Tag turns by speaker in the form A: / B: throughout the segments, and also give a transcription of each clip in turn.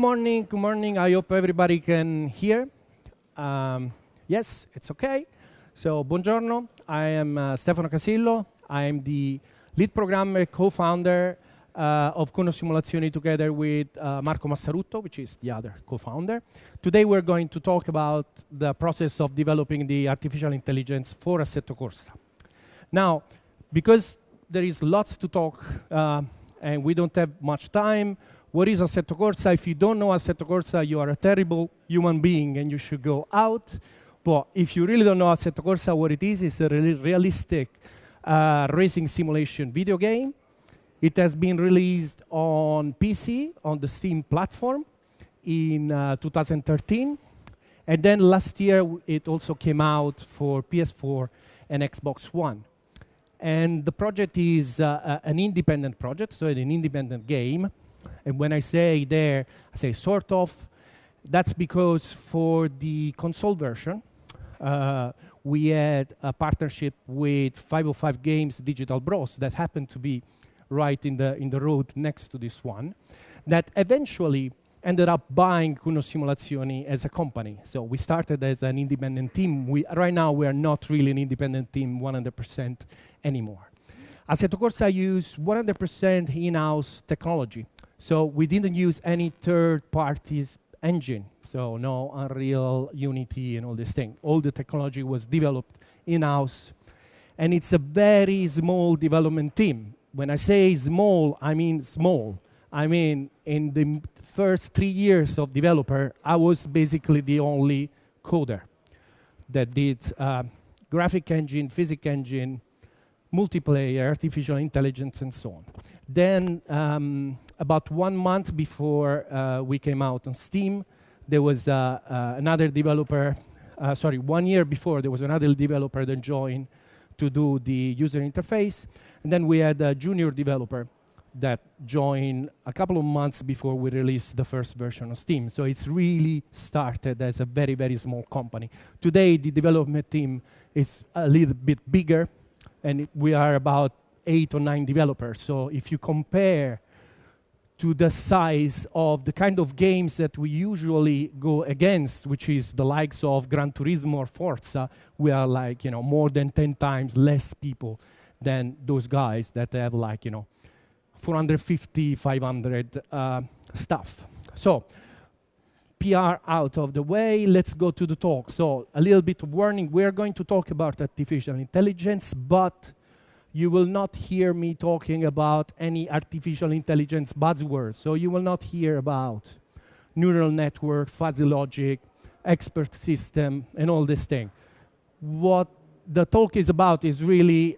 A: Good morning, good morning. I hope everybody can hear. Yes, it's okay. So, buongiorno. I am Stefano Casillo. I am the lead programmer, co-founder of Codemotion Simulazioni together with Marco Massarutto, which is the other co-founder. Today we're going to talk about the process of developing the artificial intelligence for Assetto Corsa. Now, because there is lots to talk and we don't have much time, what is Assetto Corsa? If you don't know Assetto Corsa, you are a terrible human being and you should go out. But if you really don't know Assetto Corsa, what it is a really realistic racing simulation video game. It has been released on PC, on the Steam platform in 2013. And then last year, it also came out for PS4 and Xbox One. And the project is an independent project, so an independent game. And when I say there, I say sort of. That's because for the console version, we had a partnership with 505 Games Digital Bros that happened to be right in the road next to this one, that eventually ended up buying Codemotion Simulazioni as a company. So we started as an independent team. Right now, we are not really an independent team 100% anymore. Assetto Corsa used 100% in-house technology. So we didn't use any third-party engine. So no Unreal, Unity, and all this thing. All the technology was developed in-house. And it's a very small development team. When I say small, I mean small. I mean, in the first 3 years of developer, I was basically the only coder that did graphic engine, physics engine, multiplayer, artificial intelligence, and so on. Then, about 1 month before we came out on Steam, there was another developer, 1 year before, there was another developer that joined to do the user interface. And then we had a junior developer that joined a couple of months before we released the first version of Steam. So it's really started as a very, very small company. Today, the development team is a little bit bigger, and we are about 8 or 9 developers. So if you compare to the size of the kind of games that we usually go against, which is the likes of Gran Turismo or Forza, we are like, more than 10 times less people than those guys that have 450, 500 stuff. So, PR out of the way, let's go to the talk. So, a little bit of warning, we're going to talk about artificial intelligence, but you will not hear me talking about any artificial intelligence buzzwords. So, you will not hear about neural network, fuzzy logic, expert system, and all this thing. What the talk is about is really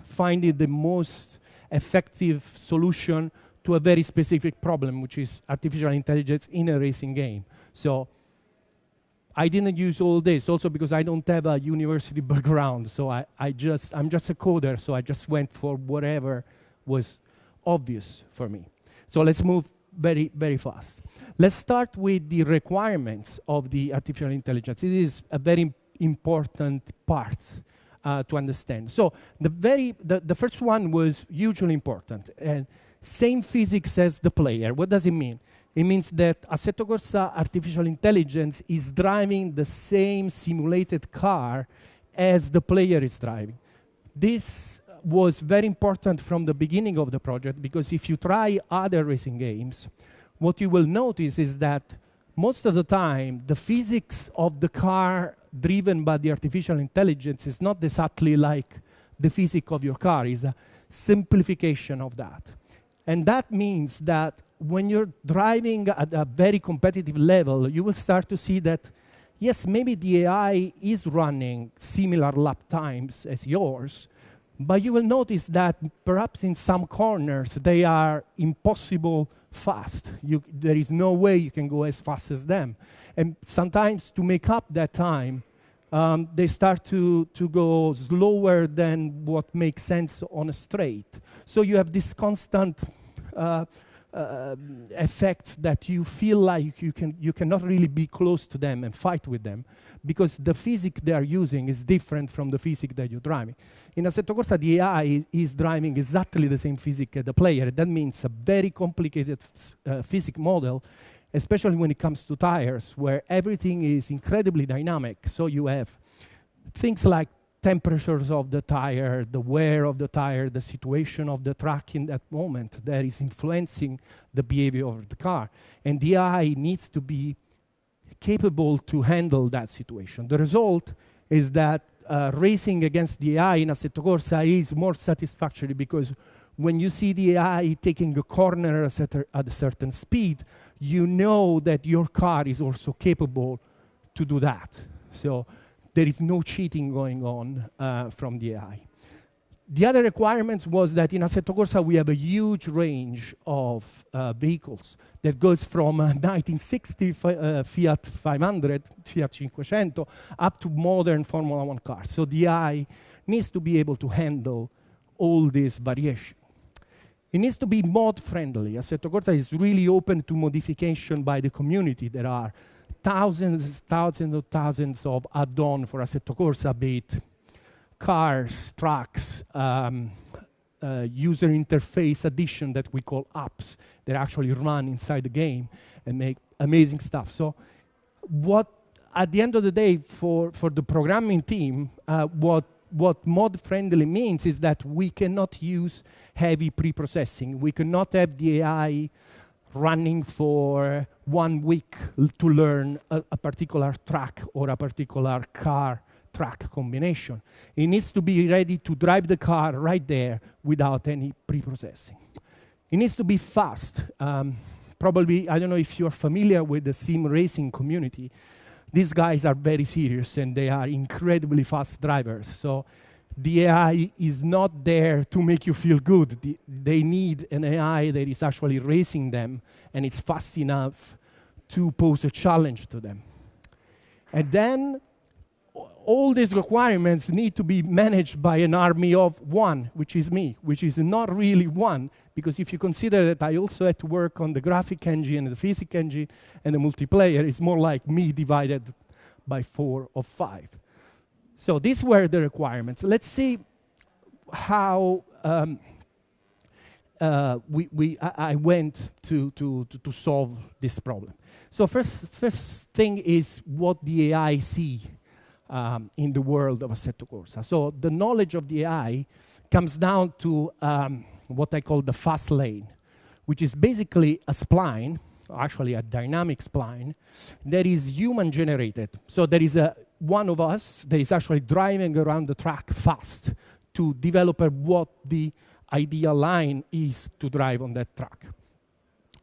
A: finding the most effective solution to a very specific problem, which is artificial intelligence in a racing game. So I didn't use all this also because I don't have a university background. So I'm just a coder, so I just went for whatever was obvious for me. So let's move very, very fast. Let's start with the requirements of the artificial intelligence. It is a very important part to understand. So the first one was hugely important. And same physics as the player. What does it mean? It means that Assetto Corsa artificial intelligence is driving the same simulated car as the player is driving. This was very important from the beginning of the project, because if you try other racing games, what you will notice is that most of the time, the physics of the car driven by the artificial intelligence is not exactly like the physics of your car. It's a simplification of that. And that means that when you're driving at a very competitive level, you will start to see that, yes, maybe the AI is running similar lap times as yours, but you will notice that perhaps in some corners, they are impossible fast. There is no way you can go as fast as them. And sometimes to make up that time, they start to go slower than what makes sense on a straight. So you have this constant effects that you feel like you cannot really be close to them and fight with them, because the physics they are using is different from the physics that you're driving. In Assetto Corsa, the AI is driving exactly the same physics as the player. That means a very complicated physics model, especially when it comes to tires, where everything is incredibly dynamic. So you have things like temperatures of the tire, the wear of the tire, the situation of the track in that moment that is influencing the behavior of the car. And the AI needs to be capable to handle that situation. The result is that racing against the AI in Assetto Corsa is more satisfactory, because when you see the AI taking a corner at a certain speed, you know that your car is also capable to do that. So there is no cheating going on from the AI. The other requirement was that in Assetto Corsa we have a huge range of vehicles that goes from 1960 Fiat 500, Fiat 500, up to modern Formula 1 cars. So the AI needs to be able to handle all this variation. It needs to be mod friendly. Assetto Corsa is really open to modification by the community. There are thousands of add-ons for Assetto Corsa, be it cars, trucks, user interface addition that we call apps that actually run inside the game and make amazing stuff. So what, at the end of the day, for the programming team, what mod friendly means is that we cannot use heavy pre-processing. We cannot have the AI running for 1 week to learn a particular track or a particular car track combination. It needs to be ready to drive the car right there without any pre-processing. It needs to be fast. Probably, I don't know if you're familiar with the sim racing community. These guys are very serious and they are incredibly fast drivers. So the AI is not there to make you feel good. They need an AI that is actually racing them and it's fast enough to pose a challenge to them. And then all these requirements need to be managed by an army of one, which is me, which is not really one, because if you consider that I also had to work on the graphic engine, the physics engine, and the multiplayer, it's more like me divided by 4 or 5. So these were the requirements. Let's see how I went to solve this problem. So first thing is what the AI see in the world of Assetto Corsa. So the knowledge of the AI comes down to what I call the fast lane, which is basically a spline, actually a dynamic spline, that is human generated. So there is one of us that is actually driving around the track fast to develop what the ideal line is to drive on that track.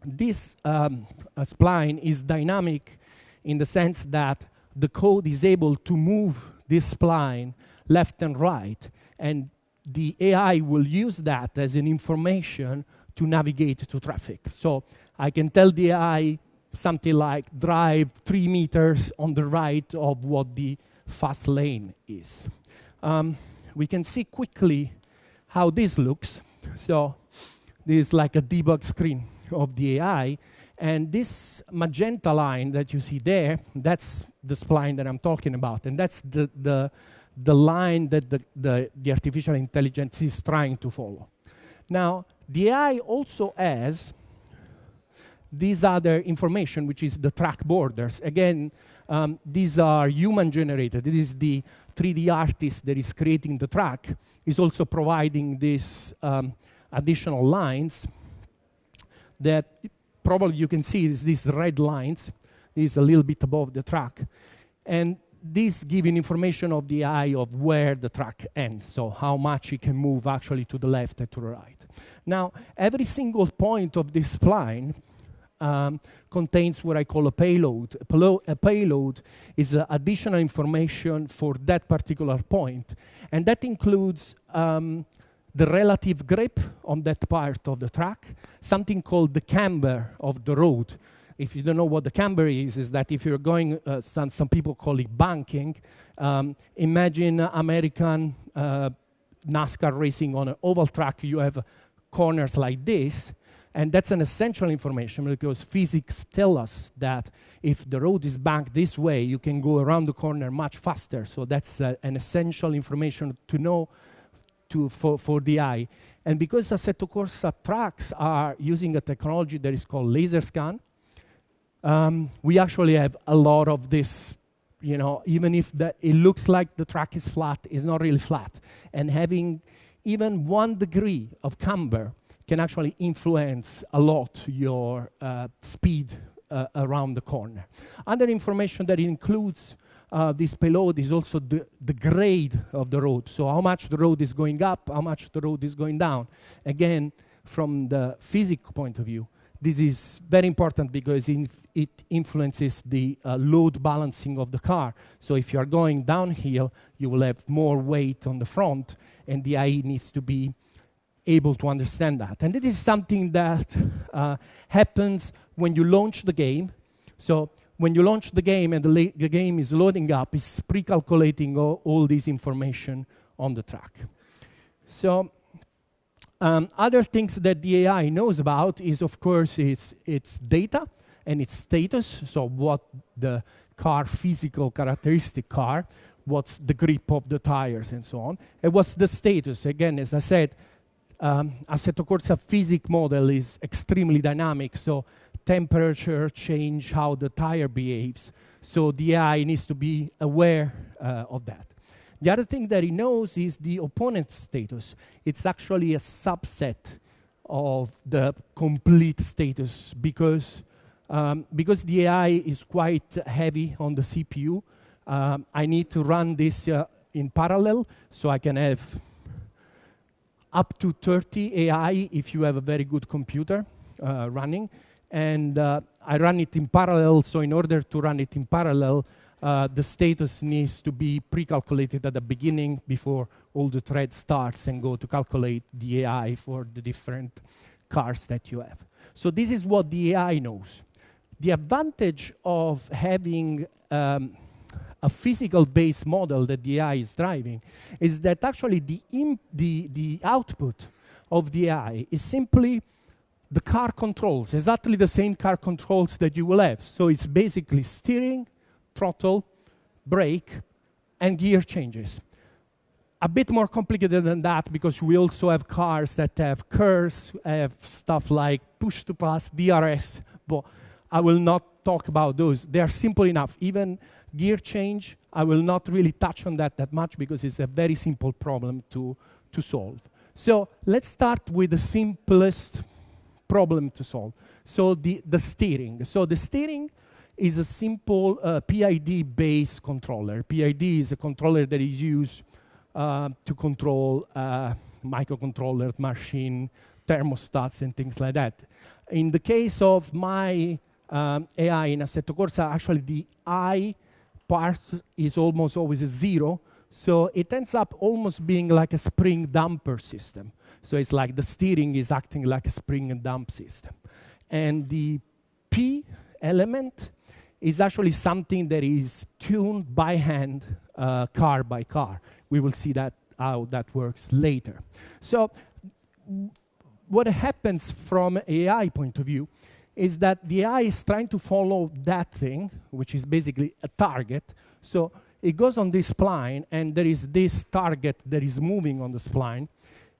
A: This spline is dynamic in the sense that the code is able to move this spline left and right, and the AI will use that as an information to navigate to traffic. So I can tell the AI something like drive 3 meters on the right of what the fast lane is. We can see quickly how this looks. So this is like a debug screen of the AI. And this magenta line that you see there, that's the spline that I'm talking about. And that's the line that the artificial intelligence is trying to follow. Now, the AI also has this other information, which is the track borders. Again, these are human-generated. It is the 3D artist that is creating the track, is also providing these additional lines that probably you can see is these red lines. This is a little bit above the track. And this giving information of the AI of where the track ends, so how much it can move actually to the left and to the right. Now, every single point of this spline contains what I call a payload. A payload is additional information for that particular point. And that includes the relative grip on that part of the track, something called the camber of the road. If you don't know what the camber is that if you're going, some people call it banking. Imagine American NASCAR racing on an oval track. You have corners like this, And that's an essential information because physics tell us that if the road is banked this way, you can go around the corner much faster. So that's an essential information to know for the eye. And because Assetto Corsa tracks are using a technology that is called laser scan, we actually have a lot of this, even if it looks like the track is flat, it's not really flat. And having even 1 degree of camber can actually influence a lot your speed around the corner. Other information that includes this payload is also the grade of the road. So how much the road is going up, how much the road is going down. Again, from the physics point of view, this is very important because it influences the load balancing of the car. So if you are going downhill, you will have more weight on the front, and the AI needs to be able to understand that. And it is something that happens when you launch the game. So when you launch the game and the game is loading up, it's pre-calculating all this information on the track. So other things that the AI knows about is, of course, its data and its status. So what the car, physical characteristic car, what's the grip of the tires and so on, and what's the status. Again, as I said, Assetto Corsa physics model is extremely dynamic, so temperature change how the tire behaves. So the AI needs to be aware of that. The other thing that it knows is the opponent's status. It's actually a subset of the complete status because the AI is quite heavy on the CPU. I need to run this in parallel, so I can have up to 30 AI if you have a very good computer running. And I run it in parallel, so in order to run it in parallel, the status needs to be pre-calculated at the beginning before all the thread starts and go to calculate the AI for the different cars that you have. So this is what the AI knows. The advantage of having a physical-based model that the AI is driving is that actually the output of the AI is simply the car controls, exactly the same car controls that you will have. So it's basically steering, throttle, brake, and gear changes. A bit more complicated than that because we also have cars that have curves, have stuff like push-to-pass, DRS, but I will not talk about those. They are simple enough. Even gear change, I will not really touch on that much because it's a very simple problem to solve. So let's start with the simplest problem to solve. So the steering. So the steering is a simple PID-based controller. PID is a controller that is used to control microcontrollers, machine, thermostats, and things like that. In the case of my AI in Assetto Corsa, actually the I part is almost always a 0, so it ends up almost being like a spring damper system. So it's like the steering is acting like a spring and dump system. And the P element is actually something that is tuned by hand, car by car. We will see that how that works later. So what happens from an AI point of view is that the AI is trying to follow that thing, which is basically a target. So it goes on this spline, and there is this target that is moving on the spline.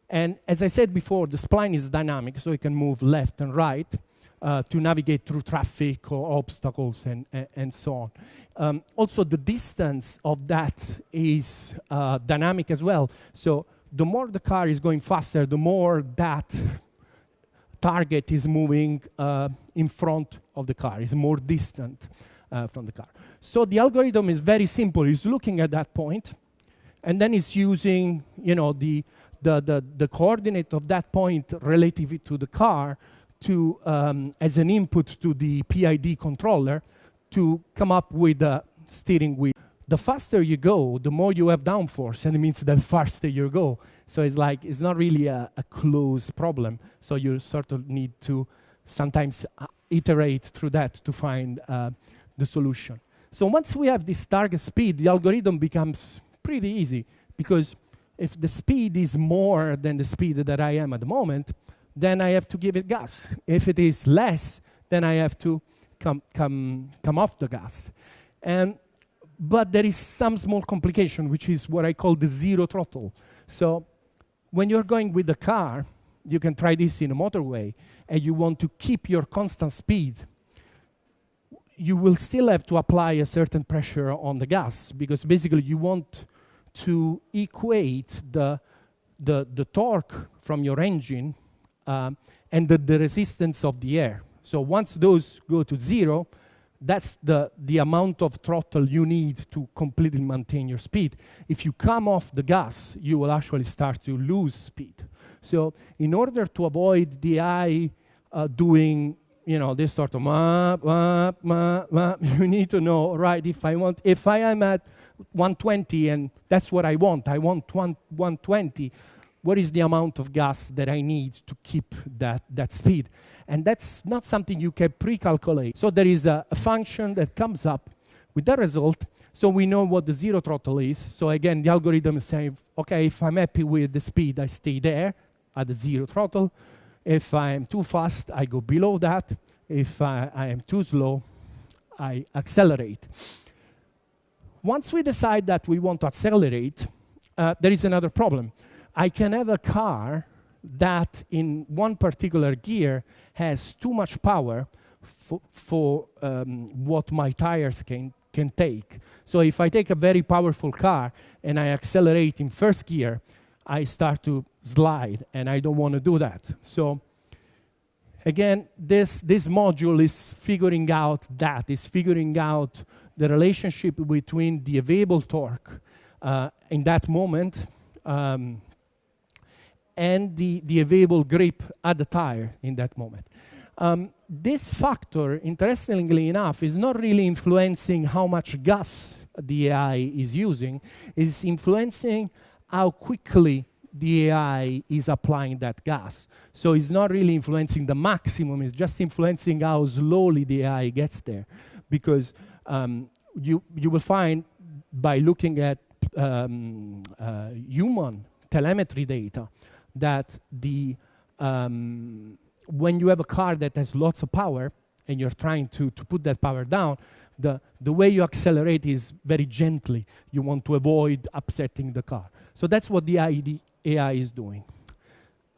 A: And as I said before, the spline is dynamic, so it can move left and right to navigate through traffic or obstacles and so on. Also, the distance of that is dynamic as well. So the more the car is going faster, the more that target is moving in front of the car, is more distant from the car. So the algorithm is very simple. It's looking at that point, and then it's using, the coordinate of that point relative to the car to as an input to the PID controller to come up with a steering wheel. The faster you go, the more you have downforce, and it means that the faster you go. So it's not really a close problem. So you sort of need to sometimes iterate through that to find the solution. So once we have this target speed, the algorithm becomes pretty easy, because if the speed is more than the speed that I am at the moment, then I have to give it gas. If it is less, then I have to come off the gas. But there is some small complication, which is what I call the zero throttle. So when you're going with the car, you can try this in a motorway, and you want to keep your constant speed, you will still have to apply a certain pressure on the gas, because basically you want to equate the torque from your engine and the resistance of the air. So once those go to zero, that's the amount of throttle you need to completely maintain your speed. If you come off the gas, you will actually start to lose speed. So in order to avoid the eye doing, this sort of you need to know, right, if I am at 120 and that's what I want 120, what is the amount of gas that I need to keep that speed? And that's not something you can pre-calculate. So there is a function that comes up with the result, so we know what the zero throttle is. So again, the algorithm is saying, okay, if I'm happy with the speed, I stay there at the zero throttle. If I am too fast, I go below that. If I am too slow, I accelerate. Once we decide that we want to accelerate, there is another problem. I can have a car that in one particular gear has too much power for what my tires can take. So if I take a very powerful car and I accelerate in first gear, I start to slide, and I don't want to do that. So again, this module is figuring out the relationship between the available torque in that moment and the available grip at the tire in that moment. This factor, interestingly enough, is not really influencing how much gas the AI is using. It's influencing how quickly the AI is applying that gas. So it's not really influencing the maximum, it's just influencing how slowly the AI gets there. Because you will find by looking at human telemetry data that when you have a car that has lots of power and you're trying to put that power down, the way you accelerate is very gently. You want to avoid upsetting the car. So that's what the AI is doing.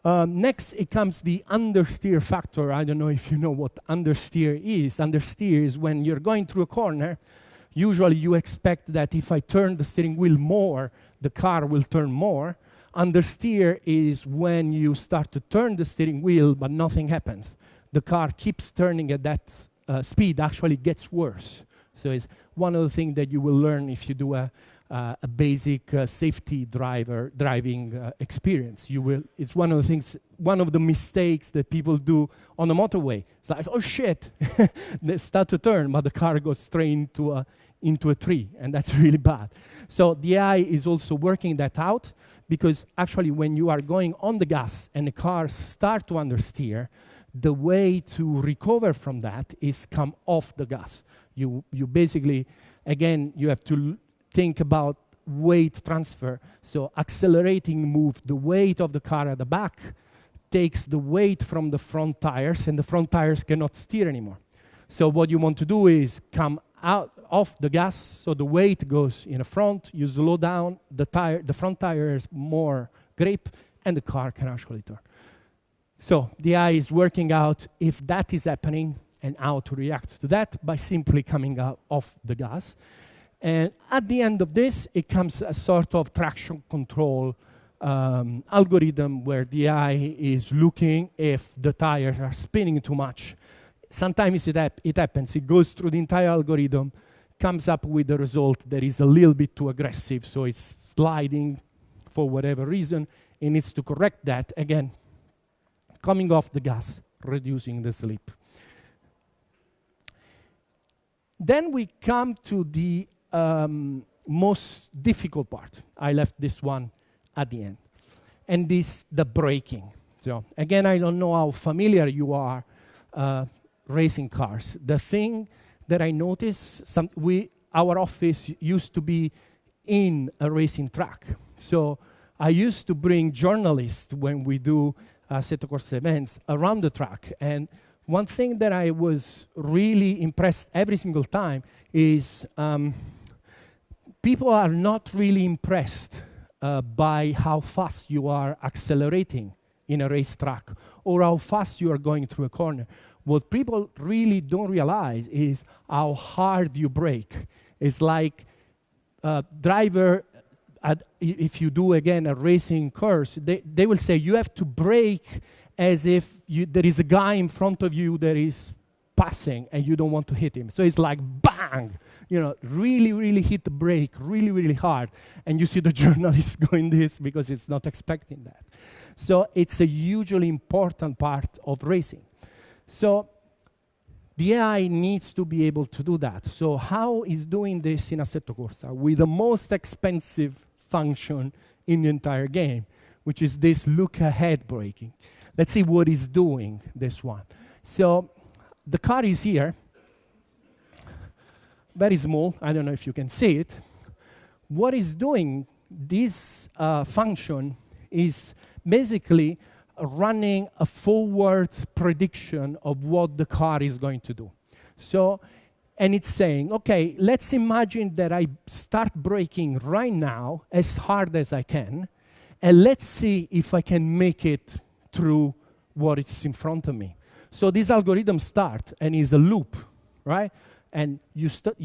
A: Next, it comes the understeer factor. I don't know if you know what understeer is. Understeer is when you're going through a corner, usually you expect that if I turn the steering wheel more, the car will turn more. Understeer is when you start to turn the steering wheel, but nothing happens. The car keeps turning at that speed, actually gets worse. So it's one of the things that you will learn if you do a basic safety driving experience. It's one of the things, one of the mistakes that people do on the motorway. It's like, oh shit, they start to turn, but the car goes straight into a tree, and that's really bad. So the AI is also working that out, because actually when you are going on the gas and the cars start to understeer, the way to recover from that is come off the gas. You basically, again, you have to think about weight transfer. So accelerating move the weight of the car at the back, takes the weight from the front tires, and the front tires cannot steer anymore. So what you want to do is come out off the gas, so the weight goes in the front, you slow down, the front tire has more grip, and the car can actually turn. So the AI is working out if that is happening and how to react to that by simply coming out off the gas. And at the end of this, it comes a sort of traction control algorithm where the AI is looking if the tires are spinning too much. Sometimes it happens. It goes through the entire algorithm, comes up with a result that is a little bit too aggressive, so it's sliding for whatever reason. It needs to correct that. Again, coming off the gas, reducing the slip. Then we come to the most difficult part. I left this one at the end. And this, the braking. So again, I don't know how familiar you are racing cars. The thing that I noticed, our office used to be in a racing track. So I used to bring journalists when we do Assetto Corsa events around the track. And one thing that I was really impressed every single time is people are not really impressed by how fast you are accelerating in a racetrack or how fast you are going through a corner. What people really don't realize is how hard you brake. It's like driver, if you do again a racing course, they will say you have to brake as if there is a guy in front of you that is passing and you don't want to hit him. So it's like bang, really, really hit the brake really, really hard. And you see the journalist going this because it's not expecting that. So it's a hugely important part of racing. So the AI needs to be able to do that. So how is doing this in Assetto Corsa with the most expensive function in the entire game, which is this look ahead braking? Let's see what is doing this one. So the car is here, very small. I don't know if you can see it. What is doing this function is basically running a forward prediction of what the car is going to do. So, and it's saying, okay, let's imagine that I start braking right now as hard as I can, and let's see if I can make it through what is in front of me. So this algorithm starts and is a loop, right? And you start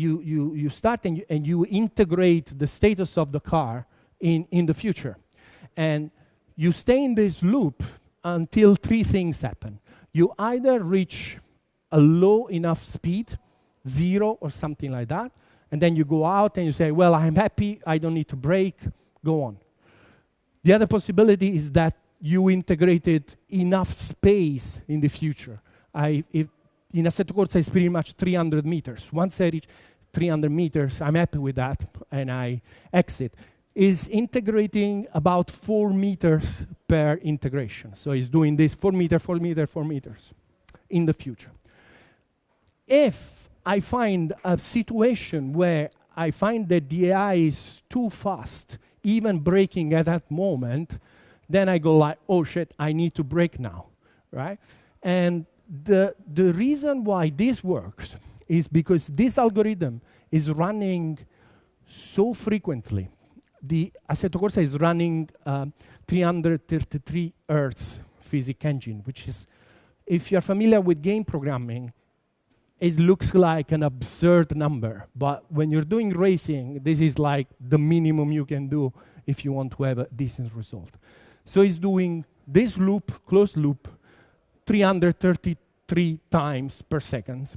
A: and you integrate the status of the car in the future. And you stay in this loop until three things happen. You either reach a low enough speed, 0 or something like that, and then you go out and you say, well, I'm happy, I don't need to brake, go on. The other possibility is that you integrated enough space in the future. In Assetto Corsa, it's pretty much 300 meters. Once I reach 300 meters, I'm happy with that, and I exit. Is integrating about 4 meters per integration. So it's doing this 4 meter, 4 meter, 4 meters in the future. If I find a situation where I find that the AI is too fast, even braking at that moment, then I go like, oh shit, I need to brake now, right? And the reason why this works is because this algorithm is running so frequently. The Assetto Corsa is running 333 Hertz physics engine, which is, if you're familiar with game programming, it looks like an absurd number. But when you're doing racing, this is like the minimum you can do if you want to have a decent result. So it's doing this loop, closed loop, 333 times per second.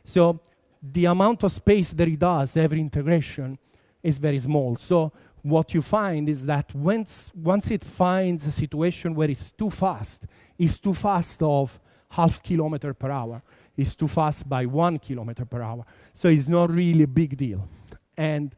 A: So the amount of space that it does every integration is very small. So what you find is that once it finds a situation where it's too fast of half kilometer per hour, it's too fast by 1 kilometer per hour. So it's not really a big deal. And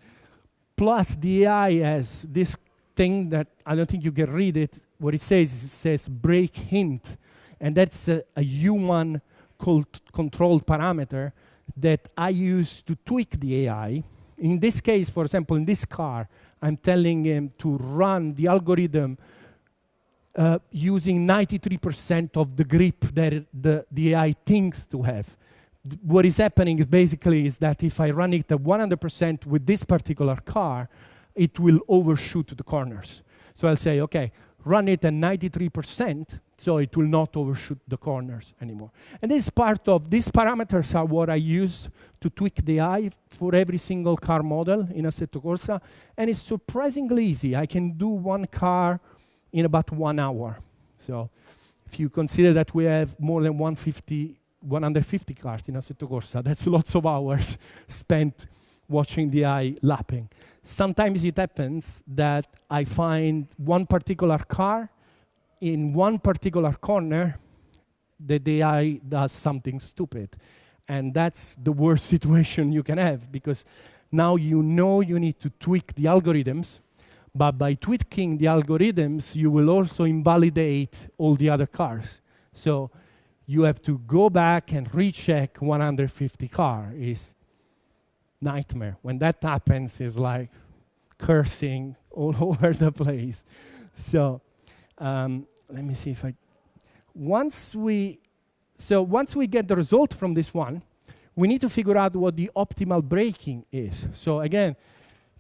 A: plus the AI has this thing that I don't think you can read it. What it says brake hint. And that's a human controlled parameter that I use to tweak the AI. In this case, for example, in this car, I'm telling him to run the algorithm using 93% of the grip that the AI thinks to have. What is happening is basically is that if I run it at 100% with this particular car, it will overshoot the corners. So I'll say, okay, run it at 93%, so it will not overshoot the corners anymore. And this part of these parameters are what I use to tweak the AI for every single car model in Assetto Corsa, and it's surprisingly easy. I can do one car in about 1 hour. So if you consider that we have more than 150 cars in Assetto Corsa, that's lots of hours spent watching the AI lapping. Sometimes it happens that I find one particular car in one particular corner that the AI does something stupid. And that's the worst situation you can have, because now you know you need to tweak the algorithms, but by tweaking the algorithms, you will also invalidate all the other cars. So you have to go back and recheck 150 cars. It's nightmare. When that happens, it's like cursing all over the place. So let me see if I, once we get the result from this one, we need to figure out what the optimal braking is. So again,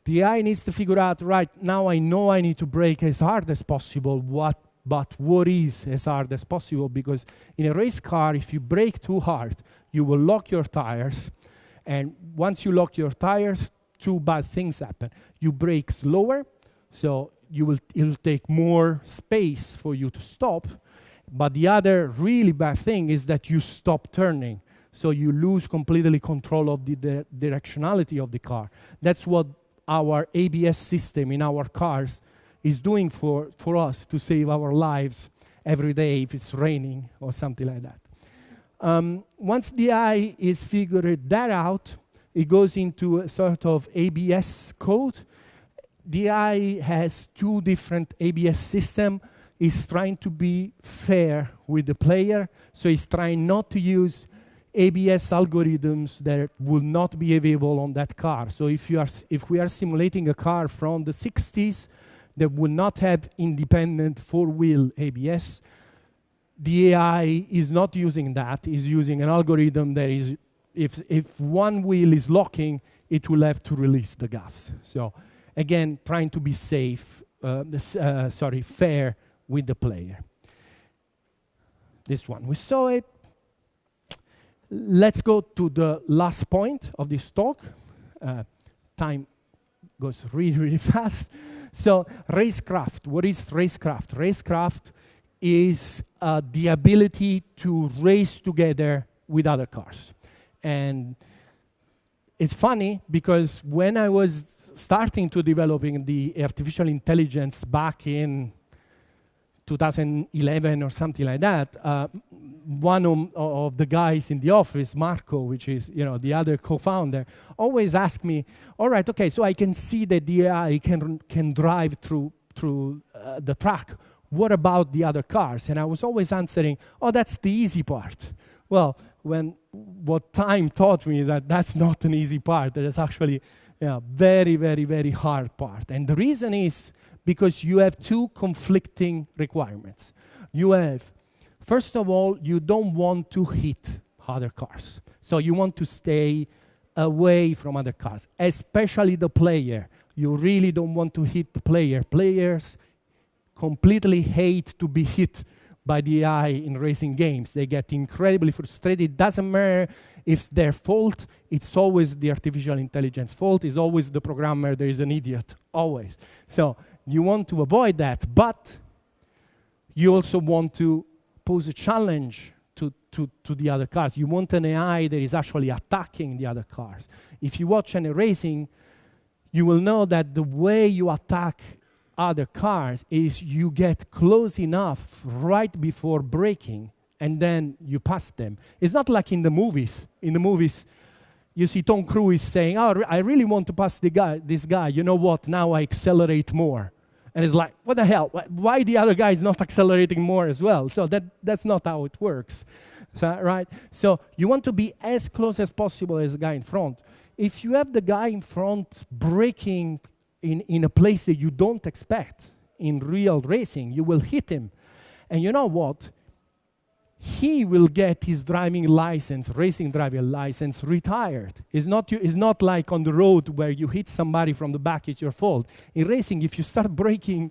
A: the AI needs to figure out, right, now I know I need to brake as hard as possible, but what is as hard as possible? Because in a race car, if you brake too hard, you will lock your tires. And once you lock your tires, two bad things happen. You brake slower, so it'll take more space for you to stop. But the other really bad thing is that you stop turning. So you lose completely control of the directionality of the car. That's what our ABS system in our cars is doing for us to save our lives every day if it's raining or something like that. Once the AI is figured that out, it goes into a sort of ABS code. The AI has two different ABS systems. It's trying to be fair with the player, so it's trying not to use ABS algorithms that will not be available on that car. So if we are simulating a car from the 60s that will not have independent four-wheel ABS, the AI is not using that. It's using an algorithm that is, if one wheel is locking, it will have to release the gas. So again, trying to be fair with the player. This one, we saw it. Let's go to the last point of this talk. Time goes really, really fast. So Racecraft, what is Racecraft? Racecraft is the ability to race together with other cars. And it's funny because when I was starting to developing the artificial intelligence back in 2011 or something like that, one of the guys in the office, Marco, which is the other co-founder, always asked me, all right, okay, so I can see that the AI can drive through the track. What about the other cars? And I was always answering, oh, that's the easy part. Well, what time taught me that that's not an easy part, that it's actually very, very, very hard part. And the reason is because you have two conflicting requirements. You have, first of all, you don't want to hit other cars. So you want to stay away from other cars, especially the player. You really don't want to hit the player. Players completely hate to be hit by the AI in racing games. They get incredibly frustrated. It doesn't matter if it's their fault. It's always the artificial intelligence fault. It's always the programmer. There is an idiot, always. So you want to avoid that, but you also want to pose a challenge to the other cars. You want an AI that is actually attacking the other cars. If you watch any racing, you will know that the way you attack other cars is you get close enough right before braking, and then you pass them. It's not like in the movies. In the movies, you see Tom Cruise saying, oh, I really want to pass this guy. You know what? Now I accelerate more. And it's like, what the hell? Why the other guy is not accelerating more as well? So that's not how it works, right? So you want to be as close as possible as the guy in front. If you have the guy in front braking in a place that you don't expect in real racing, you will hit him. And you know what? He will get his driving license, racing driving license, retired. It's not like on the road where you hit somebody from the back, it's your fault. In racing, if you start braking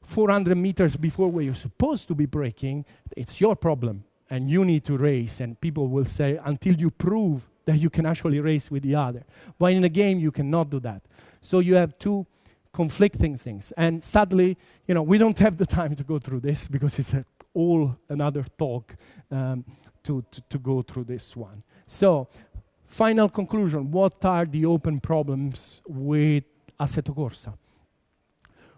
A: 400 meters before where you're supposed to be braking, it's your problem, and you need to race. And people will say, until you prove that you can actually race with the other. But in a game, you cannot do that. So you have two conflicting things. And sadly, we don't have the time to go through this because it's all another talk to go through this one. So, final conclusion, what are the open problems with Assetto Corsa?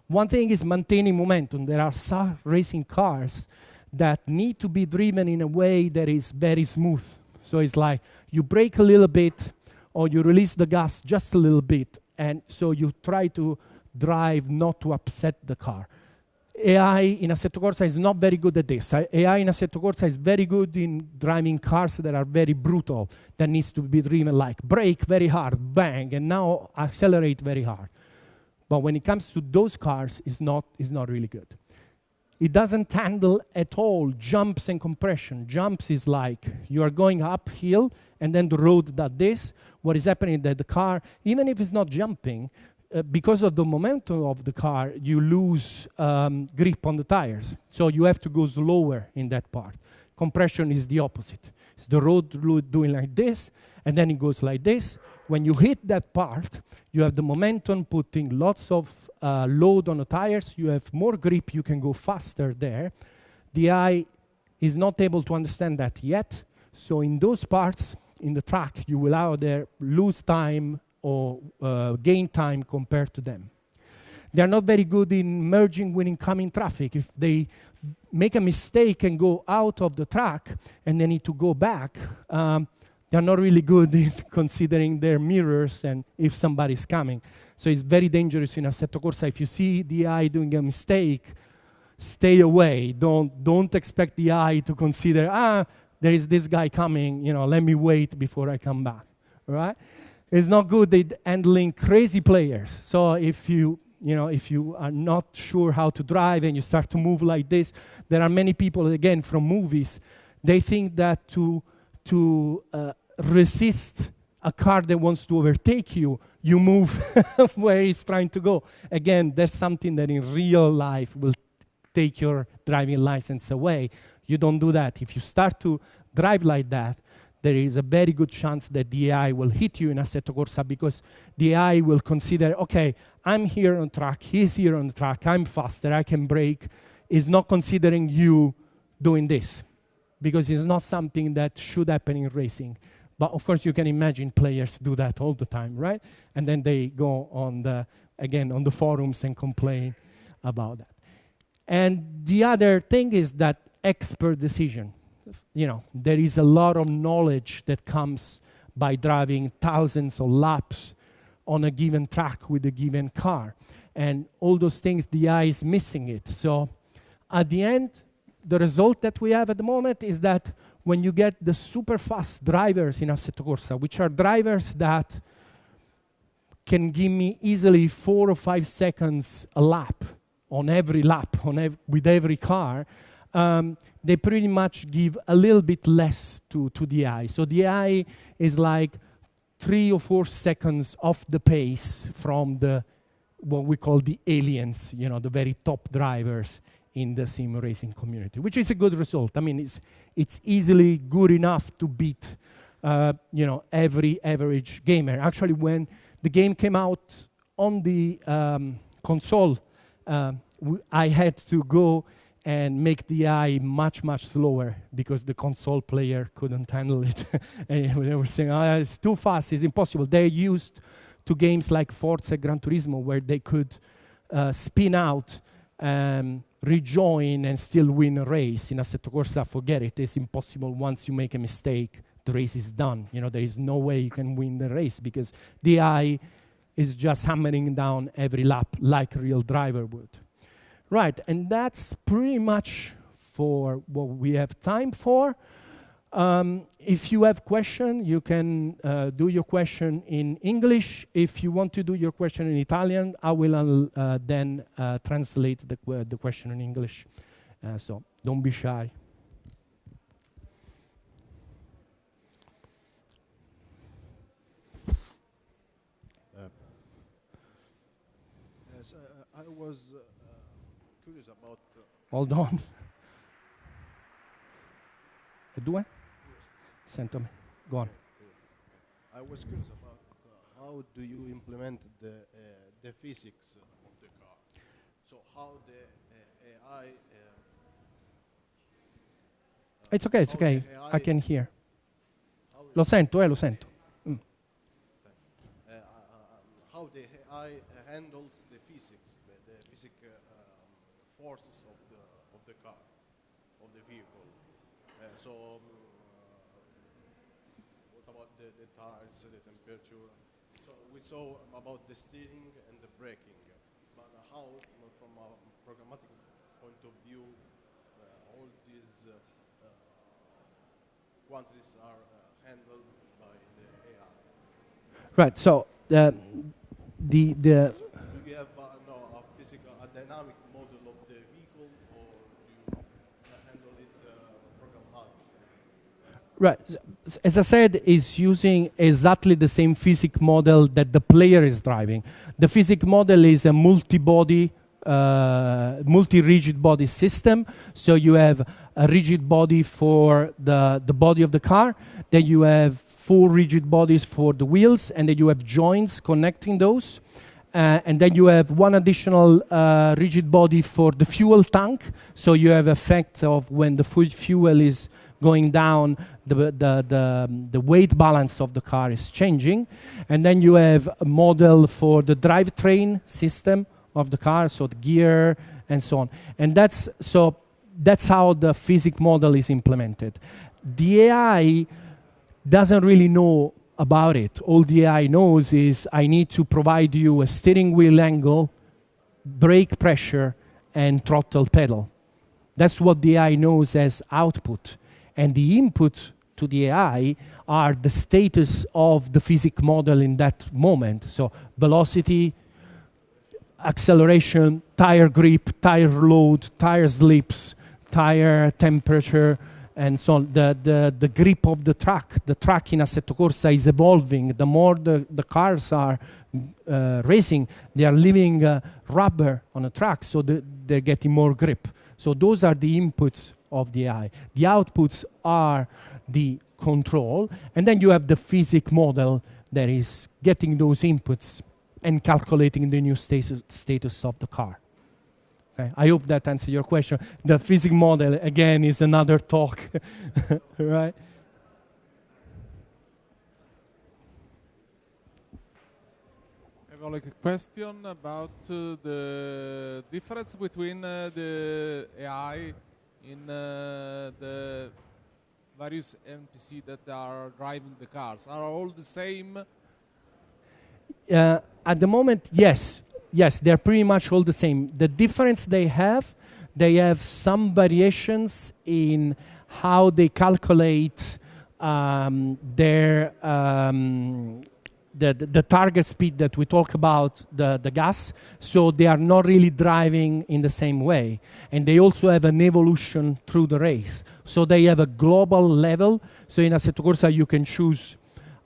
A: One thing is maintaining momentum. There are some racing cars that need to be driven in a way that is very smooth. So it's like you brake a little bit or you release the gas just a little bit, and so you try to drive not to upset the car. AI in Assetto Corsa is not very good at this. AI in Assetto Corsa is very good in driving cars that are very brutal, that needs to be driven like brake very hard, bang, and now accelerate very hard. But when it comes to those cars, it's not really good. It doesn't handle at all jumps and compression. Jumps is like you are going uphill and then the road does this. What is happening is that the car, even if it's not jumping, because of the momentum of the car, you lose grip on the tires. So you have to go slower in that part. Compression is the opposite. It's the road doing like this, and then it goes like this. When you hit that part, you have the momentum putting lots of load on the tires. You have more grip. You can go faster there. The eye is not able to understand that yet. So in those parts in the track, you will either lose time or gain time compared to them. They are not very good in merging with incoming traffic. If they make a mistake and go out of the track and they need to go back, they're not really good in considering their mirrors and if somebody's coming. So it's very dangerous in Assetto Corsa. If you see the eye doing a mistake, stay away. Don't expect the eye to consider, there is this guy coming, let me wait before I come back, all right? It's not good at handling crazy players. So if you are not sure how to drive and you start to move like this, there are many people, again, from movies, they think that to resist a car that wants to overtake you, you move where he's trying to go. Again, there's something that in real life will take your driving license away. You don't do that. If you start to drive like that, there is a very good chance that the AI will hit you in Assetto Corsa because the AI will consider, okay, I'm here on track, he's here on the track, I'm faster, I can brake. Is not considering you doing this because it's not something that should happen in racing. But of course, you can imagine players do that all the time, right? And then they go on the forums and complain about that. And the other thing is that expert decision. There is a lot of knowledge that comes by driving thousands of laps on a given track with a given car. And all those things, the eye is missing it. So at the end, the result that we have at the moment is that when you get the super fast drivers in Assetto Corsa, which are drivers that can give me easily 4 or 5 seconds a lap on every lap, with every car, they pretty much give a little bit less to the eye. So the eye is like 3 or 4 seconds off the pace from what we call the aliens, the very top drivers in the sim racing community, which is a good result. I mean, it's easily good enough to beat, every average gamer. Actually, when the game came out on the console, I had to go and make the eye much, much slower because the console player couldn't handle it. And they were saying, it's too fast, it's impossible. They're used to games like Forza Gran Turismo where they could spin out, rejoin, and still win a race. In Assetto Corsa, forget it. It's impossible. Once you make a mistake, the race is done. There is no way you can win the race because the eye is just hammering down every lap like a real driver would. Right, and that's pretty much for what we have time for. If you have question, you can do your question in English. If you want to do your question in Italian, I will then translate the question in English. So don't be shy.
B: Yes, I was curious about...
A: Hold on. Due? Sento me. Go on.
B: I was curious about how do you implement the physics of the car? So how the AI...
A: It's okay, it's okay. I can hear. Lo sento, lo sento.
B: How the AI handles the physics, the physical forces of the car, of the vehicle. What about the tires, the temperature? So we saw about the steering and the braking, but how, from a programmatic point of view, all these quantities are handled by the AI?
A: Right. So the
B: Do you have a dynamic model of the vehicle, or
A: Right. As I said, is using exactly the same physics model that the player is driving. The physics model is a multi-body, multi-rigid body system. So you have a rigid body for the body of the car. Then you have 4 rigid bodies for the wheels, and then you have joints connecting those. And then you have one additional rigid body for the fuel tank. So you have effect of when the fuel is going down, the weight balance of the car is changing. And then you have a model for the drivetrain system of the car, so the gear and so on. And that's how the physics model is implemented. The AI doesn't really know about it. All the AI knows is I need to provide you a steering wheel angle, brake pressure, and throttle pedal. That's what the AI knows as output. And the input to the AI are the status of the physics model in that moment. So velocity, acceleration, tire grip, tire load, tire slips, tire temperature, and so on. The grip of the track in Assetto Corsa is evolving. The more the cars are racing, they are leaving rubber on the track, so they're getting more grip. So those are the inputs of the AI. The outputs are the control, and then you have the physics model that is getting those inputs and calculating the new status of the car. Okay. I hope that answers your question. The physics model, again, is another talk, right?
C: I have a question about the difference between the AI in the various NPC that are driving the cars. Are all the same?
A: At the moment, yes. Yes, they're pretty much all the same. The difference they have some variations in how they calculate their the target speed that we talk about, the gas. So they are not really driving in the same way. And they also have an evolution through the race. So they have a global level. So in Assetto Corsa, you can choose,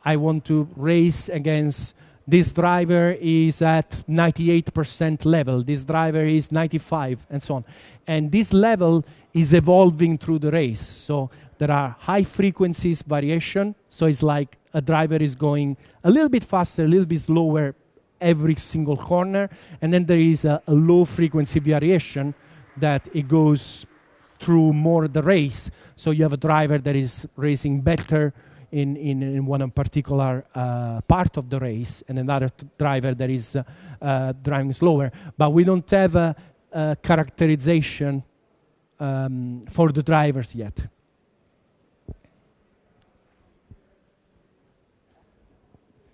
A: I want to race against this driver is at 98% level. This driver is 95, and so on. And this level is evolving through the race. So there are high frequencies variation. So it's like a driver is going a little bit faster, a little bit slower every single corner. And then there is a low frequency variation that it goes through more the race. So you have a driver that is racing better in one particular part of the race, and another driver that is driving slower. But we don't have a characterization for the drivers yet.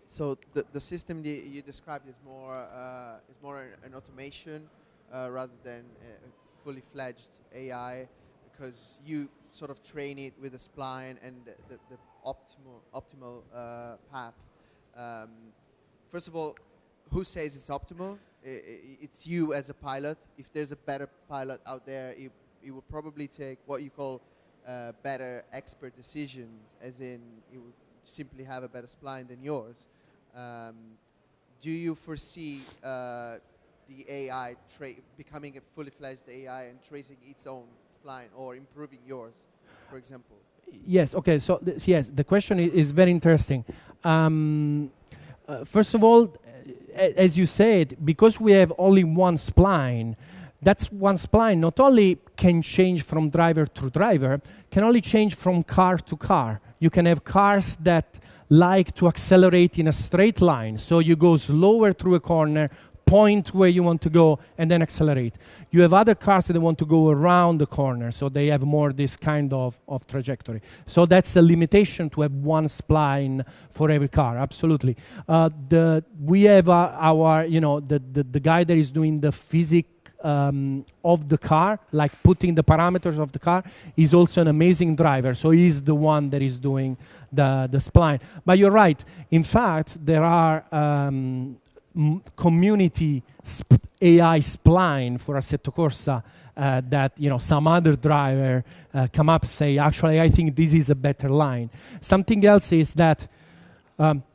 D: So the system that you described is more an automation rather than a fully fledged AI, because you sort of train it with a spline and the optimal path. First of all, who says it's optimal? It's you as a pilot. If there's a better pilot out there, it will probably take what you call better expert decisions, as in it would simply have a better spline than yours. Do you foresee the AI becoming a fully fledged AI and tracing its own spline or improving yours, for example?
A: Yes, okay, so yes, the question is very interesting. First of all, as you said, because we have only one spline, that's one spline not only can change from driver to driver, can only change from car to car. You can have cars that like to accelerate in a straight line, so you go slower through a corner, point where you want to go, and then accelerate. You have other cars that want to go around the corner, so they have more this kind of trajectory. So that's a limitation to have one spline for every car, absolutely. We have our the guy that is doing the physics of the car, like putting the parameters of the car, is also an amazing driver. So he's the one that is doing the spline. But you're right. In fact, there are community AI spline for Assetto Corsa that some other driver come up and say, actually, I think this is a better line. Something else is that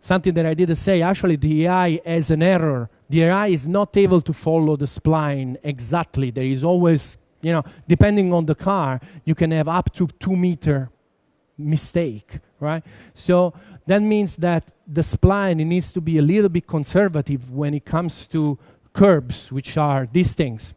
A: something that I didn't say. Actually, the AI has an error. The AI is not able to follow the spline exactly. There is always, depending on the car, you can have up to 2 meter mistake, right? So that means that the spline needs to be a little bit conservative when it comes to curbs, which are these things,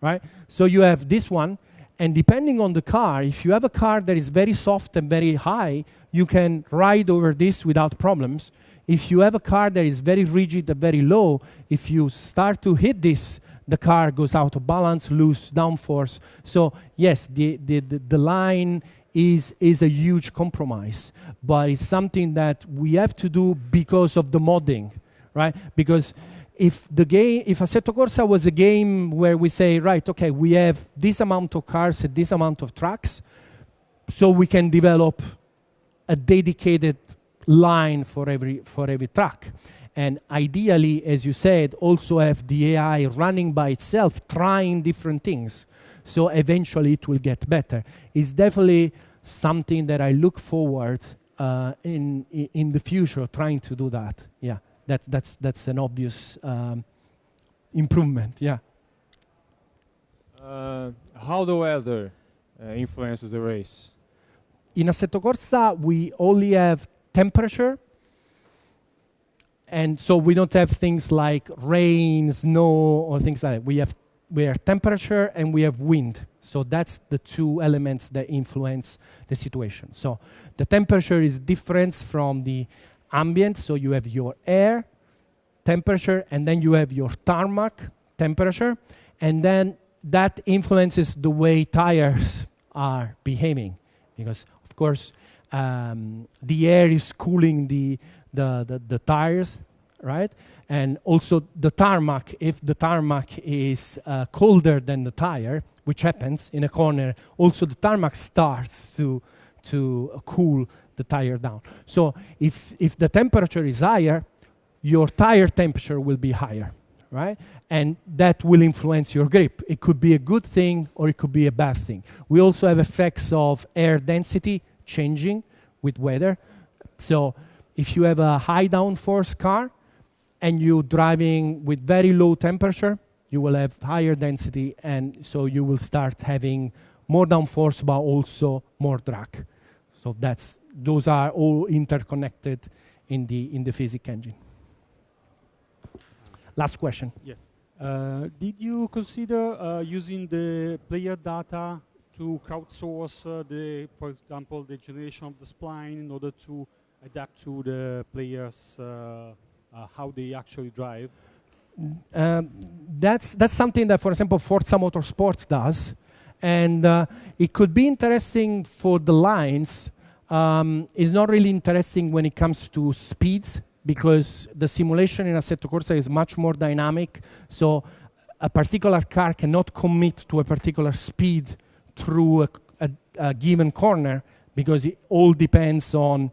A: right? So you have this one, and depending on the car, if you have a car that is very soft and very high, you can ride over this without problems. If you have a car that is very rigid and very low, if you start to hit this, the car goes out of balance, lose downforce. So yes, the line is a huge compromise, but it's something that we have to do because of the modding, right? Because if Assetto Corsa was a game where we say, right, okay, we have this amount of cars and this amount of tracks, so we can develop a dedicated line for every track. And ideally, as you said, also have the AI running by itself, trying different things. So eventually it will get better. It's definitely something that I look forward in the future, trying to do that. Yeah, that's an obvious improvement. Yeah.
E: How the weather influences the race?
A: In Assetto Corsa, we only have temperature, and so we don't have things like rain, snow, or things like that. We have temperature and we have wind. So that's the two elements that influence the situation. So the temperature is different from the ambient. So you have your air temperature, and then you have your tarmac temperature, and then that influences the way tires are behaving, because of course the air is cooling the tires, right? And also the tarmac, if the tarmac is colder than the tire, which happens in a corner, also the tarmac starts to cool the tire down. So if the temperature is higher, your tire temperature will be higher, right? And that will influence your grip. It could be a good thing or it could be a bad thing. We also have effects of air density changing with weather. So if you have a high downforce car and you're driving with very low temperature, you will have higher density, and so you will start having more downforce but also more drag. So those are all interconnected in the physics engine. Last question.
F: Yes. Did you consider using the player data to crowdsource for example, the generation of the spline in order to adapt to the players, how they actually drive?
A: That's something that, for example, Forza Motorsport does, and it could be interesting for the lines. It's not really interesting when it comes to speeds, because the simulation in Assetto Corsa is much more dynamic. So a particular car cannot commit to a particular speed through a given corner, because it all depends on,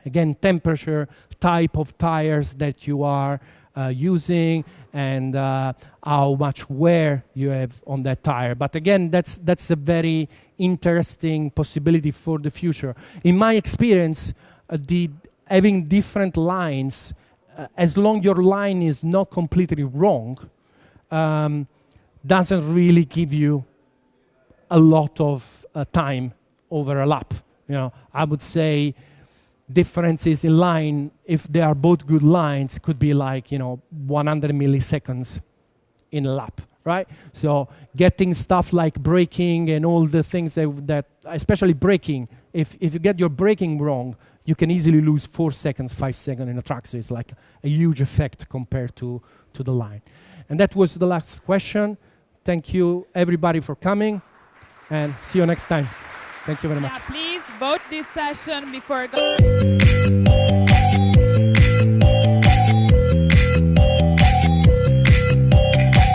A: again, temperature, type of tires that you are using, and how much wear you have on that tire. But again, that's a very interesting possibility for the future. In my experience, having different lines, as long your line is not completely wrong, doesn't really give you a lot of time over a lap. I would say differences in line, if they are both good lines, could be like 100 milliseconds in a lap, right? So getting stuff like braking and all the things that especially braking, if you get your braking wrong, you can easily lose 4 seconds, 5 seconds in a track. So it's like a huge effect compared to the line. And that was the last question. Thank you everybody for coming, and see you next time. Thank you very much.
G: Yeah, please vote this session before going.